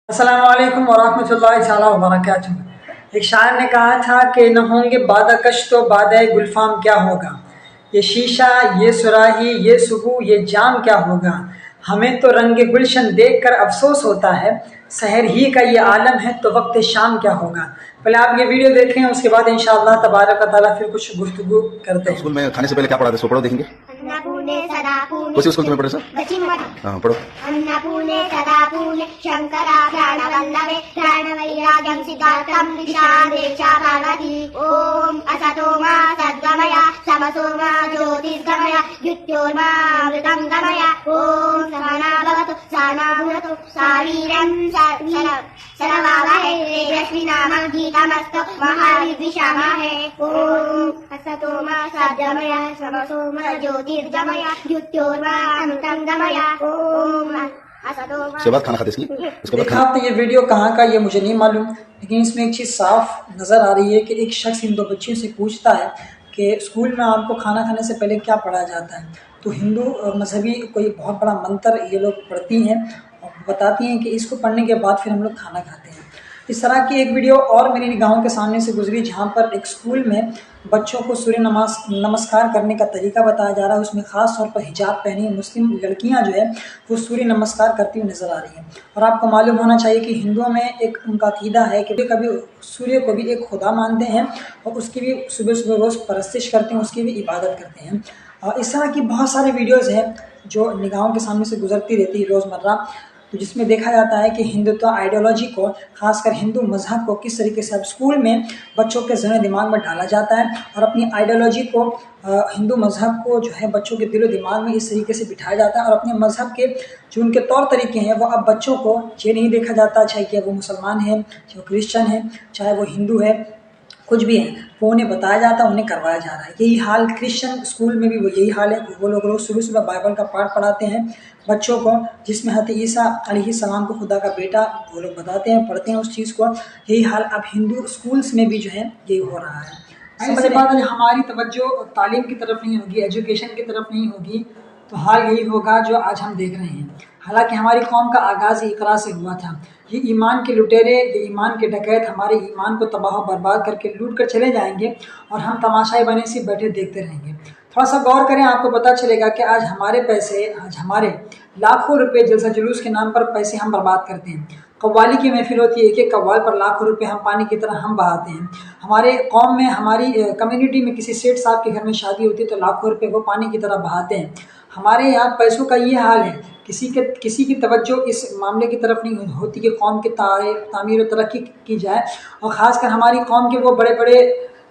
अस्सलाम वालेकुम वरहमतुल्लाहि ताला वबरकातुहू। एक शायर ने कहा था कि न होंगे बादकश तो बादे गुलफाम क्या होगा, ये शीशा ये सुराही ये सुबह ये जाम क्या होगा। हमें तो रंग गुलशन देख कर अफसोस होता है, सहर ही का ये आलम है तो वक्त शाम क्या होगा। पहले आप ये वीडियो देखें, उसके बाद इंशाअल्लाह तबारक व तआला फिर कुछ गुफ्तगू करते हैं। स्कूल में खाने से पहले क्या पढ़ा था, सो पढ़ो देखेंगे। उसी स्कूल में पढ़े सर? हाँ पढ़ो। अन्नपूर्णे सदापूर्णे शंकराभ्याणवल्लभे प्राणवैराग्यं सिद्धार्थं विशाले च पार्वती। ओम असतो मा सद्गमय तमसो मा ज्योतिर्गमय मृत्योर्मामृतं गमय। ओम सहना भवतु सहना भुनक्तु शारीरं सरवावहै तेजस्विनामं गीतमस्तु महाविद्विषावहै। ओम असतो मा सद्गमय तमसो मा ज्योतिर्गमय मृत्योर्मामृतं गमय। ओम उसके बाद खाना खाते इसके बाद आपने ये वीडियो कहाँ का ये मुझे नहीं मालूम, लेकिन इसमें एक चीज़ साफ नज़र आ रही है कि एक शख्स इन दो बच्चियों से पूछता है कि स्कूल में आपको खाना खाने से पहले क्या पढ़ाया जाता है। तो हिंदू मजहबी कोई बहुत बड़ा मंत्र ये लोग पढ़ती हैं और बताती हैं कि इसको पढ़ने के बाद फिर हम लोग खाना खाते हैं। इस तरह की एक वीडियो और मेरी निगाहों के सामने से गुजरी, जहाँ पर एक स्कूल में बच्चों को सूर्य नमस्कार करने का तरीका बताया जा रहा है। उसमें ख़ास तौर पर हिजाब पहनी मुस्लिम लड़कियां जो है वो सूर्य नमस्कार करती हुई नज़र आ रही हैं। और आपको मालूम होना चाहिए कि हिंदुओं में एक उनका अक़ीदा है कि कभी सूर्य को भी एक खुदा मानते हैं और उसकी भी सुबह सुबह रोज़ परस्तिश करते हैं, उसकी भी इबादत करते हैं। और इस तरह की बहुत सारी वीडियोज़ हैं जो निगाहों के सामने से गुजरती रहती है रोज़मर्रा, तो जिसमें देखा जाता है कि हिंदुत्व आइडियोलॉजी को, खासकर हिंदू मज़हब को किस तरीके से अब स्कूल में बच्चों के ज़हन दिमाग में डाला जाता है और अपनी आइडियोलॉजी को, हिंदू मज़हब को जो है बच्चों के दिलो दिमाग में इस तरीके से बिठाया जाता है। और अपने मज़हब के जो उनके तौर तरीके हैं वो अब बच्चों को ये नहीं देखा जाता, चाहे कि वो मुसलमान है, चाहे वो क्रिश्चन है, चाहे वो हिंदू है, कुछ भी है वो उन्हें बताया जाता है, उन्हें करवाया जा रहा है। यही हाल क्रिश्चियन स्कूल में भी वो यही हाल है। वो लोग रोज़ सुबह सुबह बाइबल का पाठ पढ़ाते हैं बच्चों को, जिसमें हज़रत ईसा अलैहिस्सलाम को खुदा का बेटा वो लोग बताते हैं, पढ़ते हैं उस चीज़ को। यही हाल अब हिंदू स्कूल्स में भी जो है यही हो रहा है। ऐसे बात है, हमारी तवज्जो तालीम की तरफ नहीं होगी, एजुकेशन की तरफ नहीं होगी, तो हाल यही होगा जो आज हम देख रहे हैं। हालांकि हमारी कौम का आगाज़ इकरा से हुआ था। ये ईमान के लुटेरे, ये ईमान के डकैत हमारे ईमान को तबाह बर्बाद करके लूट कर चले जाएंगे और हम तमाशाई बने से बैठे देखते रहेंगे। थोड़ा सा गौर करें, आपको पता चलेगा कि आज हमारे पैसे, आज हमारे लाखों रुपए जलसा जुलूस के नाम पर पैसे हम बर्बाद करते हैं। कव्वाली की महफिल होती है, एक एक कव्वाल पर लाखों रुपए हम पानी की तरह हम बहाते हैं। हमारे कौम में, हमारी कम्युनिटी में किसी सेठ साहब के घर में शादी होती है तो लाखों रुपए वो पानी की तरह बहाते हैं। हमारे यहाँ पैसों का ये हाल है, किसी की तवज्जो इस मामले की तरफ नहीं होती कि कौम की तामीर और तरक्की की जाए। और ख़ासकर हमारी कौम के वो बड़े बड़े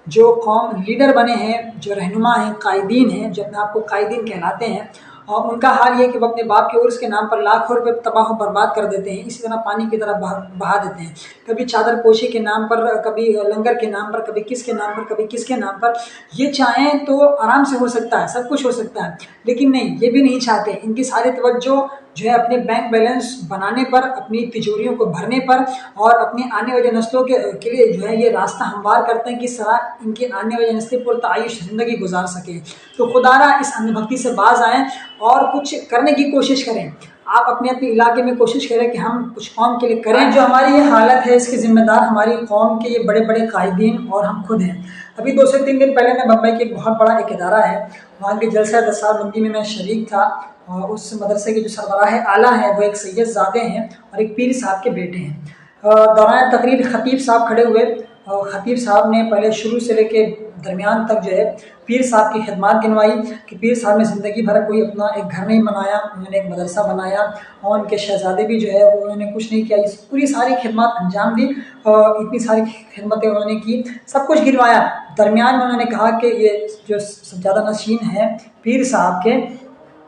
जो कौम लीडर बने हैं, जो रहनुमा हैं, कायदीन हैं, जो अपने आप को कायदीन कहलाते हैं, और उनका हाल ये है कि वो अपने बाप के उर्स के नाम पर लाखों रुपए तबाह बर्बाद कर देते हैं, इसी तरह पानी की तरह बहा देते हैं। कभी चादर पोशी के नाम पर, कभी लंगर के नाम पर, कभी किसके नाम पर, कभी किसके नाम पर। ये चाहें तो आराम से हो सकता है, सब कुछ हो सकता है, लेकिन नहीं, ये भी नहीं चाहते। इनकी सारी तवज्जो जो है अपने बैंक बैलेंस बनाने पर, अपनी तिजोरियों को भरने पर और अपने आने वाले नस्लों के लिए जो है ये रास्ता हमवार करते हैं कि किस तरह इनकी आने वाली नस्लें पुरतायुश ज़िंदगी गुजार सकें। तो खुदारा इस अंधभक्ति से बाज आएँ और कुछ करने की कोशिश करें। आप अपने इलाके में कोशिश करें कि हम कुछ कौम के लिए करें। जो हमारी ये हालत है इसकी ज़िम्मेदार हमारी कौम के ये बड़े बड़े कायदीन और हम खुद हैं। अभी 2 से 3 दिन पहले मैं बम्बई के एक बहुत बड़ा एक इदारा है, वहाँ के जलसा दस्तारबंदी में मैं शरीक था। और उस मदरसे के जो सरबराह आला हैं वो एक सैयद ज़ादे हैं और एक पीर साहब के बेटे हैं। दौरान तकरीर खतीब साहब खड़े हुए और ख़तीब साहब ने पहले शुरू से लेके दरमियान तक जो है पीर साहब की खिदमत गिनवाई कि पीर साहब ने ज़िंदगी भर कोई अपना एक घर नहीं बनाया, उन्होंने एक मदरसा बनाया और उनके शहज़ादे भी जो है वो उन्होंने कुछ नहीं किया। इस पूरी सारी खिदमत अंजाम दी और इतनी सारी खिदमतें उन्होंने की, सब कुछ गिनवाया। दरमियान में उन्होंने कहा कि ये जो सज्जादा नशीन है पीर साहब के,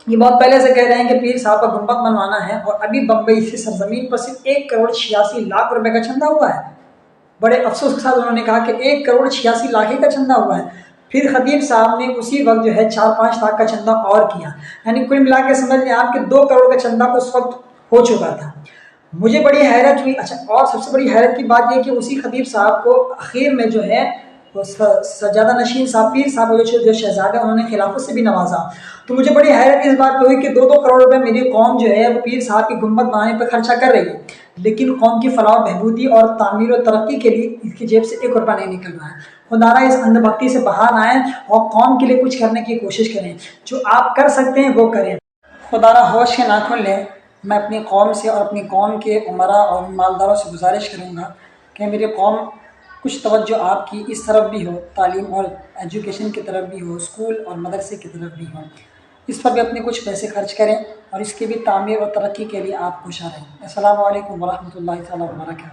ये बहुत पहले से कह रहे हैं कि पीर साहब का गुंबद बनवाना है और अभी बम्बई की सरजमीन पर सिर्फ 1,86,00,000 रुपए का चंदा हुआ है। बड़े अफसोस के साथ उन्होंने कहा कि 1,86,00,000 का चंदा हुआ है। फिर खतीब साहब ने उसी वक्त जो है 4-5 लाख का चंदा और किया, यानी कुल मिला के समझ लें आप कि 2 करोड़ का चंदा उस वक्त हो चुका था। मुझे बड़ी हैरत हुई। अच्छा, और सबसे बड़ी हैरत की बात यह कि उसी खतीब साहब को आखिर में जो है सज्जादा नशीन साहब पीर साहब जो शहजादा उन्होंने खिलाफत से भी नवाजा। तो मुझे बड़ी हैरत इस बात पे हुई कि 2-2 करोड़ रुपए मेरी कौम जो है वो पीर साहब की गुंबद बनाने पर खर्चा कर रही है, لیکن قوم کی فلاح و بہبودی اور تعمیر و ترقی کے لیے اس کی جیب سے 1 روپیہ نہیں نکل رہا ہے۔ خدا را اس اندھ بھکتی سے باہر آئیں اور قوم کے لیے کچھ کرنے کی کوشش کریں، جو آپ کر سکتے ہیں وہ کریں۔ خدا را ہوش کے ناخن لیں۔ میں اپنی قوم سے اور اپنی قوم کے عمراء اور مالداروں سے گزارش کروں گا کہ میری قوم کچھ توجہ آپ کی اس طرف بھی ہو، تعلیم اور ایجوکیشن کی طرف بھی ہو، اسکول اور مدرسے کی طرف بھی ہو، اس پر بھی اپنے کچھ پیسے خرچ کریں اور اس کی بھی تعمیر اور ترقی کے لیے آپ کوشاں رہیں۔ السلام علیکم ورحمۃ اللہ تعالیٰ وبرکاتہ۔